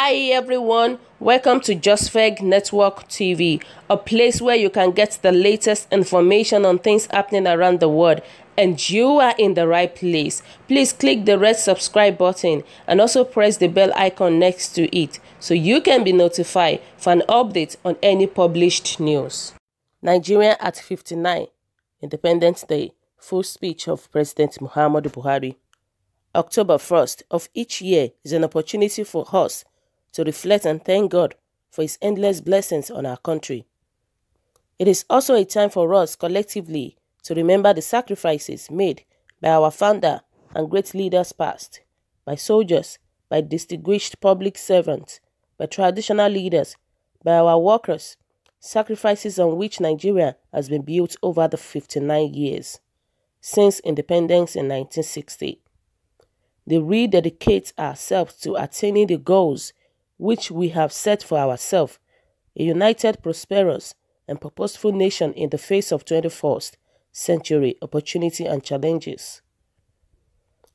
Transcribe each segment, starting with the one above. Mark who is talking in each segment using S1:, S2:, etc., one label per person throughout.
S1: Hi everyone, welcome to JustFeg Network TV, a place where you can get the latest information on things happening around the world, and you are in the right place. Please click the red subscribe button and also press the bell icon next to it so you can be notified for an update on any published news. Nigeria at 59, Independence Day, full speech of President Muhammadu Buhari. October 1st of each year is an opportunity for us to reflect and thank God for his endless blessings on our country. It is also a time for us collectively to remember the sacrifices made by our founder and great leaders past, by soldiers, by distinguished public servants, by traditional leaders, by our workers, sacrifices on which Nigeria has been built over the 59 years since independence in 1960. They rededicate ourselves to attaining the goals which we have set for ourselves, a united, prosperous, and purposeful nation in the face of 21st century opportunity and challenges.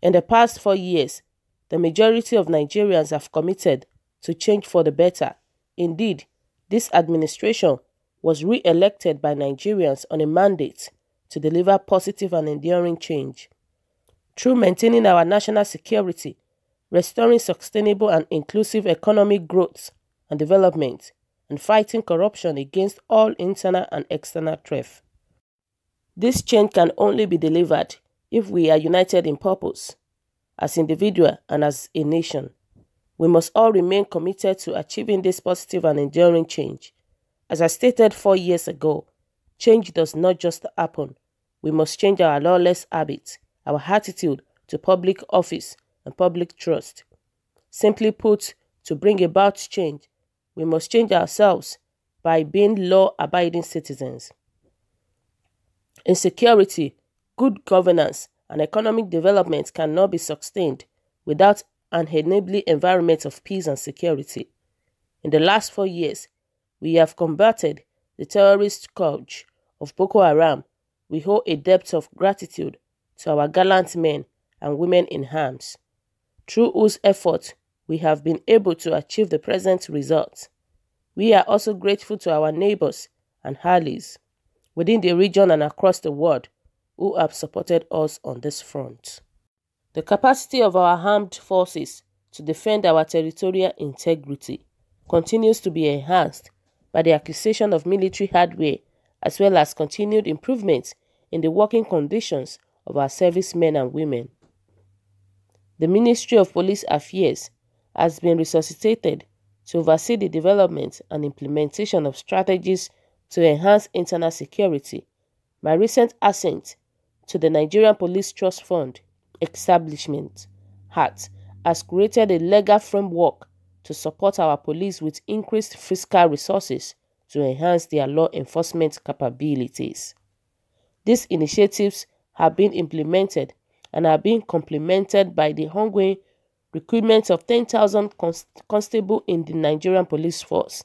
S1: In the past 4 years, the majority of Nigerians have committed to change for the better. Indeed, this administration was re-elected by Nigerians on a mandate to deliver positive and enduring change. Through maintaining our national security, restoring sustainable and inclusive economic growth and development, and fighting corruption against all internal and external threats. This change can only be delivered if we are united in purpose, as individuals and as a nation. We must all remain committed to achieving this positive and enduring change. As I stated 4 years ago, change does not just happen. We must change our lawless habits, our attitude to public office and public trust. Simply put, to bring about change, we must change ourselves by being law-abiding citizens. Insecurity, good governance, and economic development cannot be sustained without an enabling environment of peace and security. In the last 4 years, we have combated the terrorist scourge of Boko Haram. We owe a debt of gratitude to our gallant men and women in arms, through whose efforts we have been able to achieve the present results. We are also grateful to our neighbors and allies within the region and across the world who have supported us on this front. The capacity of our armed forces to defend our territorial integrity continues to be enhanced by the acquisition of military hardware, as well as continued improvements in the working conditions of our servicemen and women. The Ministry of Police Affairs has been resuscitated to oversee the development and implementation of strategies to enhance internal security. My recent assent to the Nigerian Police Trust Fund establishment Act has created a legal framework to support our police with increased fiscal resources to enhance their law enforcement capabilities. These initiatives have been implemented and are being complemented by the ongoing recruitment of 10,000 constables in the Nigerian police force.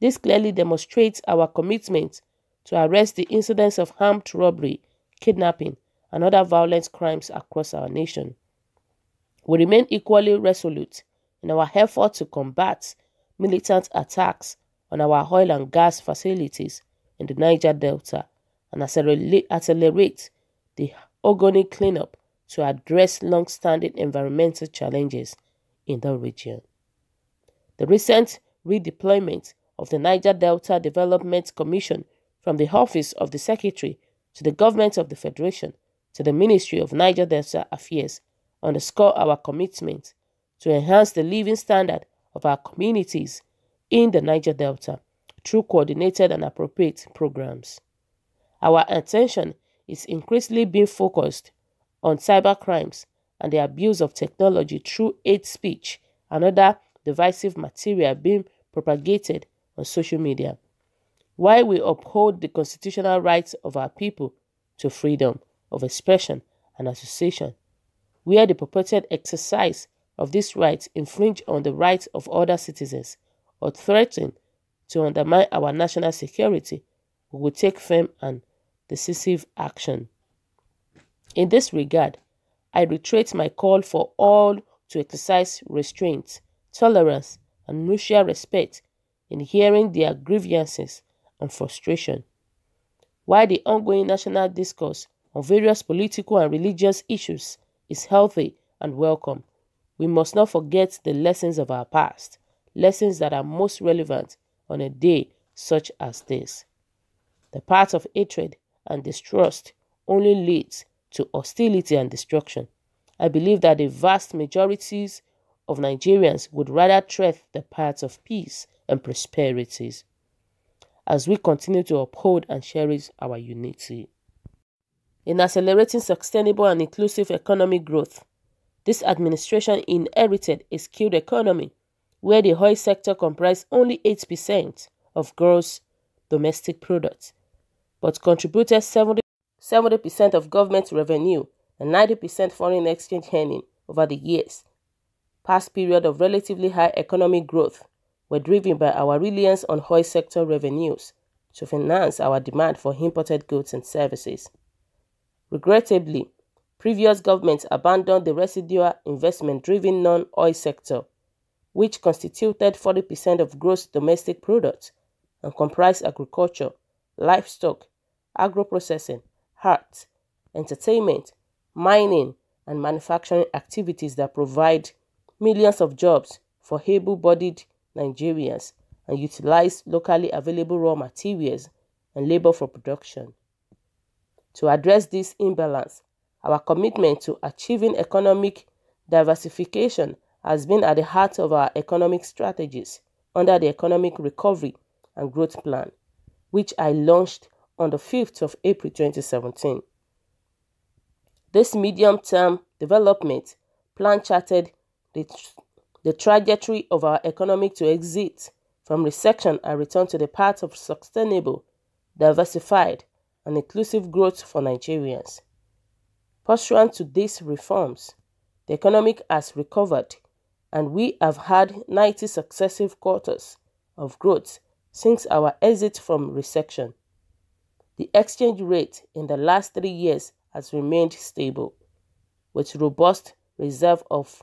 S1: This clearly demonstrates our commitment to arrest the incidents of armed robbery, kidnapping, and other violent crimes across our nation. We remain equally resolute in our effort to combat militant attacks on our oil and gas facilities in the Niger Delta and accelerate the organic cleanup to address long-standing environmental challenges in the region. The recent redeployment of the Niger Delta Development Commission from the Office of the Secretary to the Government of the Federation to the Ministry of Niger Delta Affairs underscore our commitment to enhance the living standard of our communities in the Niger Delta through coordinated and appropriate programs. Our attention is increasingly being focused on cybercrimes and the abuse of technology through hate speech and other divisive material being propagated on social media. While we uphold the constitutional rights of our people to freedom of expression and association, where the purported exercise of these rights infringe on the rights of other citizens or threaten to undermine our national security, we will take firm and decisive action. In this regard, I reiterate my call for all to exercise restraint, tolerance, and mutual respect in hearing their grievances and frustration. While the ongoing national discourse on various political and religious issues is healthy and welcome, we must not forget the lessons of our past, lessons that are most relevant on a day such as this. The path of hatred and distrust only leads to hostility and destruction. I believe that the vast majorities of Nigerians would rather tread the path of peace and prosperity as we continue to uphold and cherish our unity. In accelerating sustainable and inclusive economic growth, this administration inherited a skilled economy where the oil sector comprised only 8% of gross domestic product, but contributed 70% of government revenue and 90% foreign exchange earning over the years. Past periods of relatively high economic growth were driven by our reliance on oil sector revenues to finance our demand for imported goods and services. Regrettably, previous governments abandoned the residual investment-driven non-oil sector, which constituted 40% of gross domestic product and comprised agriculture, livestock, agro-processing, arts, entertainment, mining, and manufacturing activities that provide millions of jobs for able-bodied Nigerians and utilize locally available raw materials and labor for production. To address this imbalance, our commitment to achieving economic diversification has been at the heart of our economic strategies under the Economic Recovery and Growth Plan, which I launched on the 5th of April 2017. This medium-term development plan charted the trajectory of our economy to exit from recession and return to the path of sustainable, diversified, and inclusive growth for Nigerians. Pursuant to these reforms, the economy has recovered and we have had 90 successive quarters of growth since our exit from recession. The exchange rate in the last 3 years has remained stable, with robust reserve of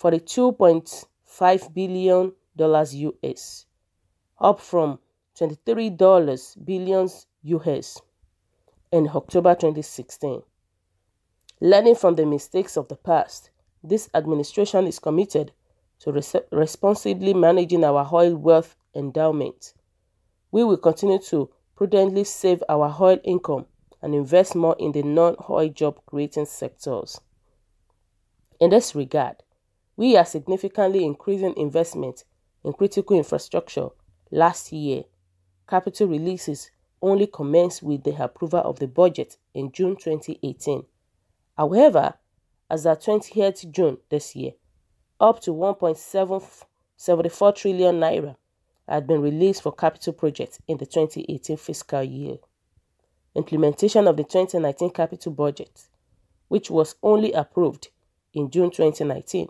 S1: $42.5 billion US, up from $23 billion US in October 2016. Learning from the mistakes of the past, this administration is committed to responsibly managing our oil wealth endowment. We will continue to prudently save our oil income and invest more in the non-oil job-creating sectors. In this regard, we are significantly increasing investment in critical infrastructure. Last year, capital releases only commenced with the approval of the budget in June 2018. However, as of 20th June this year, up to 1.774 trillion naira had been released for capital projects in the 2018 fiscal year. Implementation of the 2019 capital budget, which was only approved in June 2019,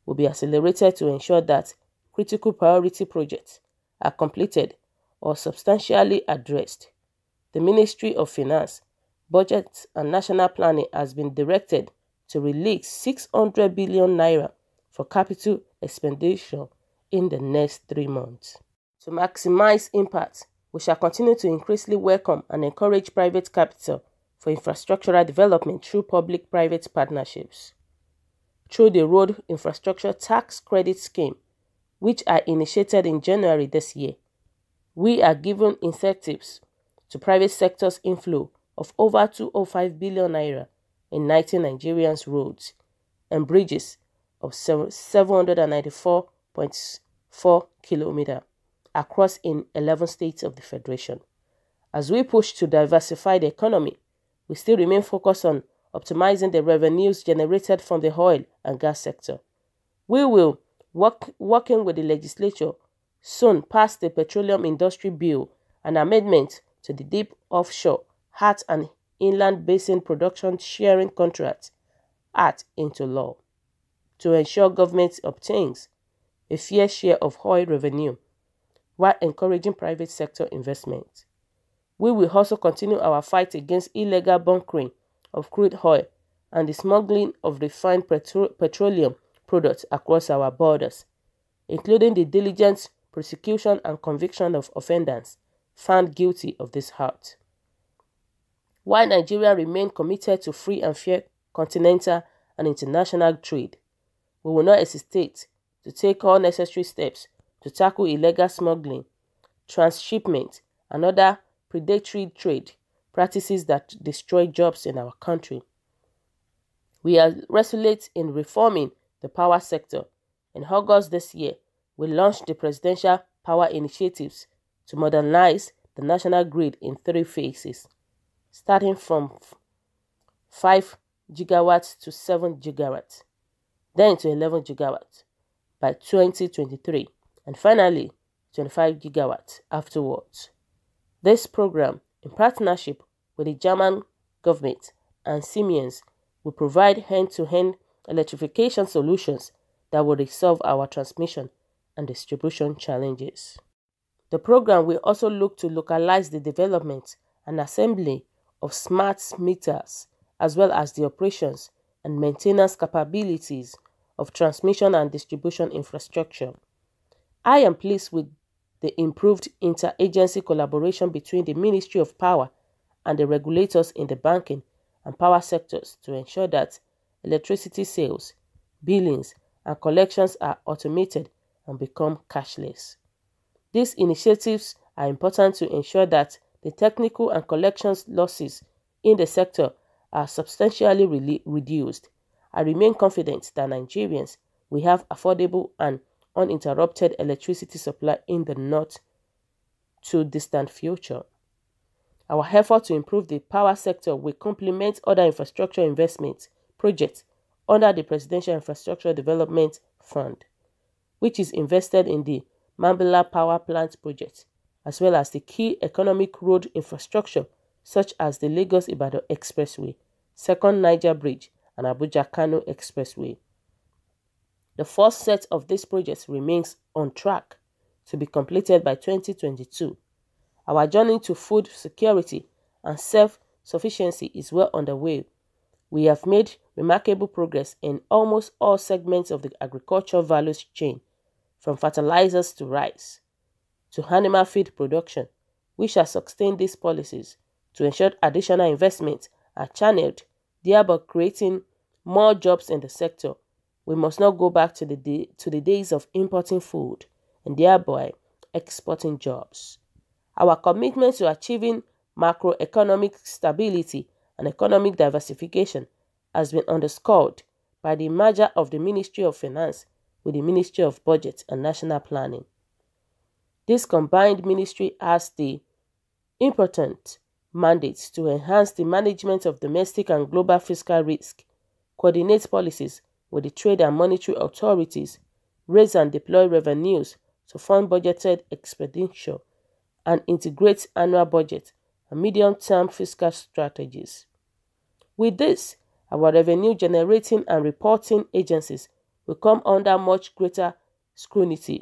S1: will be accelerated to ensure that critical priority projects are completed or substantially addressed. The Ministry of Finance, Budget and National Planning has been directed to release 600 billion naira for capital expenditure in the next 3 months. To maximize impact, we shall continue to increasingly welcome and encourage private capital for infrastructural development through public-private partnerships. Through the Road Infrastructure Tax Credit Scheme, which I initiated in January this year, we are giving incentives to private sector's inflow of over 205 billion naira in 19 Nigerians roads and bridges of 794.4 kilometers across in 11 states of the Federation. As we push to diversify the economy, we still remain focused on optimizing the revenues generated from the oil and gas sector. We will, working with the legislature, soon pass the Petroleum Industry Bill, an amendment to the Deep Offshore Heart and Inland Basin Production Sharing Contract Act into law to ensure government obtains a fair share of oil revenue while encouraging private sector investment. We will also continue our fight against illegal bunkering of crude oil and the smuggling of refined petroleum products across our borders. including the diligent prosecution and conviction of offenders found guilty of this act. While Nigeria remains committed to free and fair continental and international trade, we will not hesitate to take all necessary steps to tackle illegal smuggling, transshipment, and other predatory trade practices that destroy jobs in our country. We are resolute in reforming the power sector. In August this year, we launched the Presidential Power Initiatives to modernize the national grid in 3 phases, starting from 5 gigawatts to 7 gigawatts, then to 11 gigawatts by 2023, and finally 25 gigawatts afterwards. This program, in partnership with the German government and Siemens, will provide end-to-end electrification solutions that will resolve our transmission and distribution challenges. The program will also look to localize the development and assembly of smart meters, as well as the operations and maintenance capabilities of transmission and distribution infrastructure. I am pleased with the improved interagency collaboration between the Ministry of Power and the regulators in the banking and power sectors to ensure that electricity sales, billings, and collections are automated and become cashless. These initiatives are important to ensure that the technical and collections losses in the sector are substantially reduced. I remain confident that Nigerians will have affordable and uninterrupted electricity supply in the not too distant future. Our effort to improve the power sector will complement other infrastructure investment projects under the Presidential Infrastructure Development Fund, which is invested in the Mambila Power Plant project, as well as the key economic road infrastructure such as the Lagos-Ibadan Expressway, Second Niger Bridge, and Abuja-Kano Expressway. The first set of these projects remains on track to be completed by 2022. Our journey to food security and self-sufficiency is well underway. We have made remarkable progress in almost all segments of the agricultural value chain, from fertilizers to rice, to animal feed production. We shall sustain these policies to ensure additional investments are channeled, thereby creating more jobs in the sector. We must not go back to the days of importing food and thereby exporting jobs. Our commitment to achieving macroeconomic stability and economic diversification has been underscored by the merger of the Ministry of Finance with the Ministry of Budget and National Planning. This combined ministry has the important mandate to enhance the management of domestic and global fiscal risk, coordinate policies with the trade and monetary authorities, raise and deploy revenues to fund budgeted expenditure, and integrate annual budget and medium-term fiscal strategies. With this, our revenue-generating and reporting agencies will come under much greater scrutiny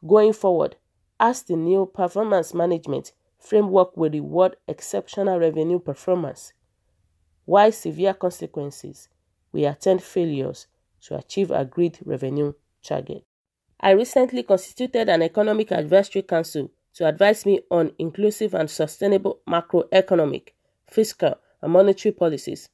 S1: going forward, as the new performance management framework will reward exceptional revenue performance, while severe consequences will attend failures to achieve agreed revenue target. I recently constituted an Economic Advisory Council to advise me on inclusive and sustainable macroeconomic, fiscal, and monetary policies.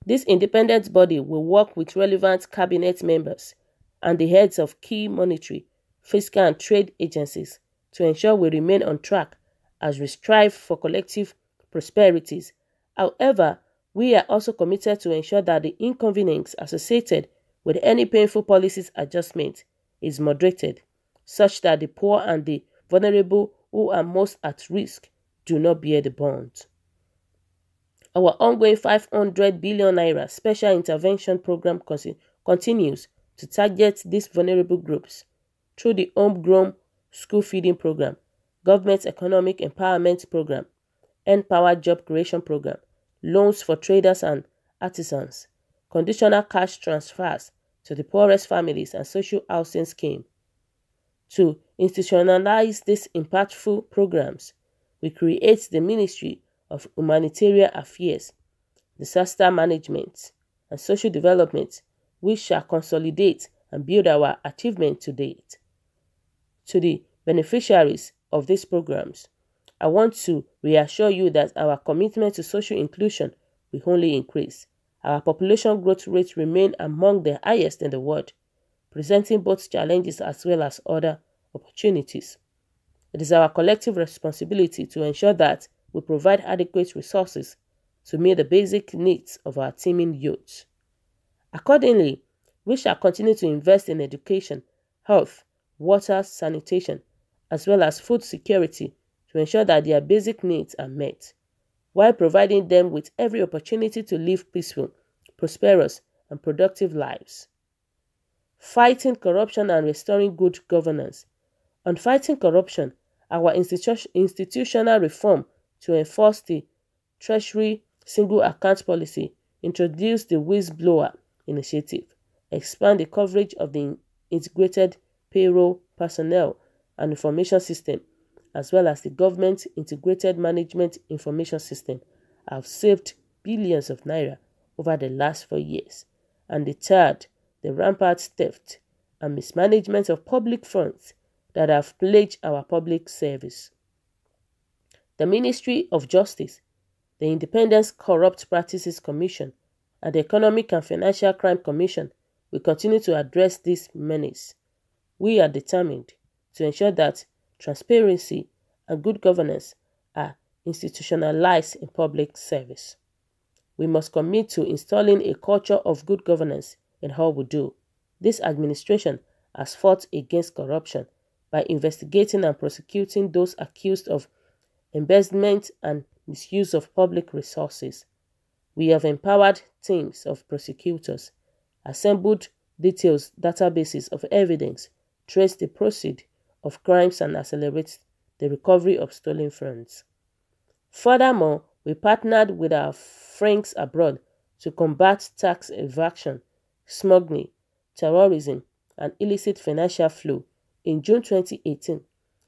S1: This independent body will work with relevant cabinet members and the heads of key monetary, fiscal, and trade agencies to ensure we remain on track as we strive for collective prosperities. However, we are also committed to ensure that the inconvenience associated with any painful policies adjustment is moderated, such that the poor and the vulnerable who are most at risk do not bear the brunt. Our ongoing 500 billion naira special intervention program continues to target these vulnerable groups through the homegrown school feeding program, government economic empowerment program, Empower Job Creation program, loans for traders and artisans, conditional cash transfers to the poorest families, and social housing scheme. To institutionalize these impactful programs, we create the Ministry of Humanitarian Affairs, Disaster Management, and Social Development, which shall consolidate and build our achievement to date. To the beneficiaries of these programs, I want to reassure you that our commitment to social inclusion will only increase. Our population growth rates remain among the highest in the world, presenting both challenges as well as other opportunities. It is our collective responsibility to ensure that we provide adequate resources to meet the basic needs of our teeming youth. Accordingly, we shall continue to invest in education, health, water, sanitation, as well as food security to ensure that their basic needs are met, while providing them with every opportunity to live peaceful, prosperous, and productive lives. Fighting corruption and restoring good governance. On fighting corruption, our institutional reform to enforce the Treasury Single Account Policy, introduce the Whistleblower Initiative, expand the coverage of the Integrated Payroll Personnel and Information System, as well as the Government Integrated Management Information System, have saved billions of naira over the last 4 years, and deterred the rampant theft and mismanagement of public funds that have plagued our public service. The Ministry of Justice, the Independent Corrupt Practices Commission, and the Economic and Financial Crime Commission will continue to address this menace. We are determined to ensure that transparency and good governance are institutionalized in public service. We must commit to installing a culture of good governance in all we do. This administration has fought against corruption by investigating and prosecuting those accused of embezzlement and misuse of public resources. We have empowered teams of prosecutors, assembled databases of evidence, traced the proceeds of crimes, and accelerate the recovery of stolen funds. Furthermore, we partnered with our friends abroad to combat tax evasion, smuggling, terrorism, and illicit financial flow. In June 2018,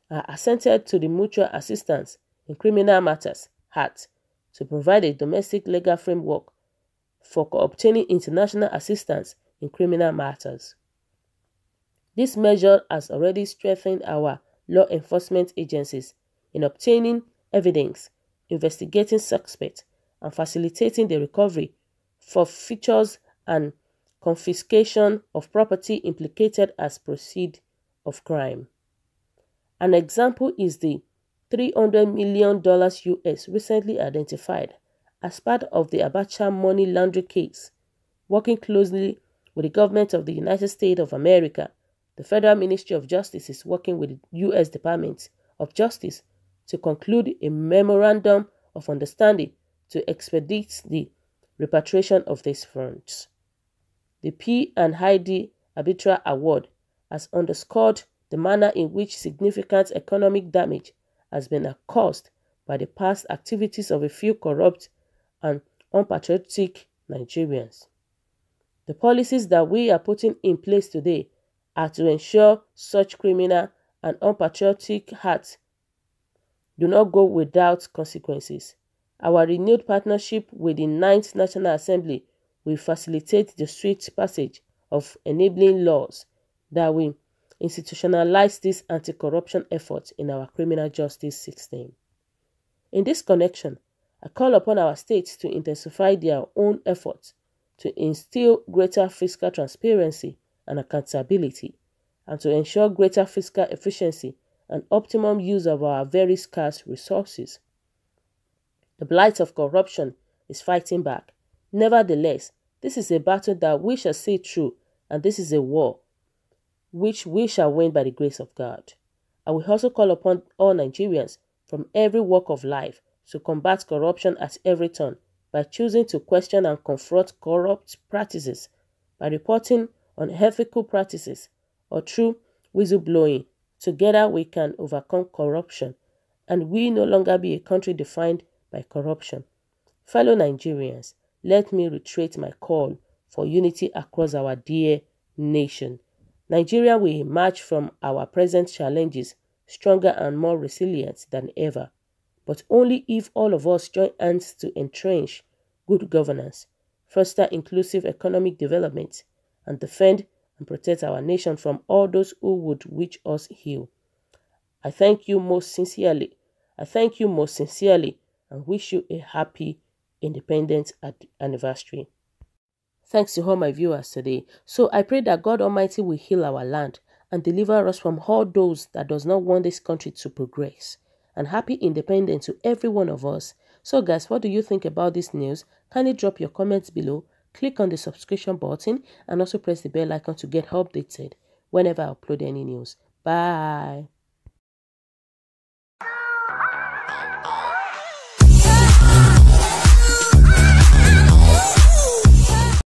S1: I assented to the Mutual Assistance in Criminal Matters Act to provide a domestic legal framework for obtaining international assistance in criminal matters. This measure has already strengthened our law enforcement agencies in obtaining evidence, investigating suspects, and facilitating the recovery, forfeitures, and confiscation of property implicated as proceeds of crime. An example is the $300 million US recently identified as part of the Abacha money laundering case. Working closely with the government of the United States of America, the Federal Ministry of Justice is working with the U.S. Department of Justice to conclude a memorandum of understanding to expedite the repatriation of these funds. The P&ID Arbitral Award has underscored the manner in which significant economic damage has been caused by the past activities of a few corrupt and unpatriotic Nigerians. The policies that we are putting in place today are to ensure such criminal and unpatriotic acts do not go without consequences. Our renewed partnership with the 9th National Assembly will facilitate the swift passage of enabling laws that will institutionalize this anti-corruption effort in our criminal justice system. In this connection, I call upon our states to intensify their own efforts to instill greater fiscal transparency and accountability, and to ensure greater fiscal efficiency and optimum use of our very scarce resources. The blight of corruption is fighting back. Nevertheless, this is a battle that we shall see through, and this is a war which we shall win by the grace of God. I will also call upon all Nigerians from every walk of life to combat corruption at every turn by choosing to question and confront corrupt practices, by reporting unethical practices, or through whistleblowing. Together we can overcome corruption, and we no longer be a country defined by corruption. Fellow Nigerians, let me reiterate my call for unity across our dear nation. Nigeria will emerge from our present challenges stronger and more resilient than ever, but only if all of us join hands to entrench good governance, foster inclusive economic development, and defend and protect our nation from all those who would wish us ill. I thank you most sincerely. I thank you most sincerely and wish you a happy Independence Anniversary. Thanks to all my viewers today. So I pray that God Almighty will heal our land and deliver us from all those that does not want this country to progress. And happy independence to every one of us. So guys, what do you think about this news? Kindly drop your comments below, click on the subscription button and also press the bell icon to get updated whenever I upload any news. Bye.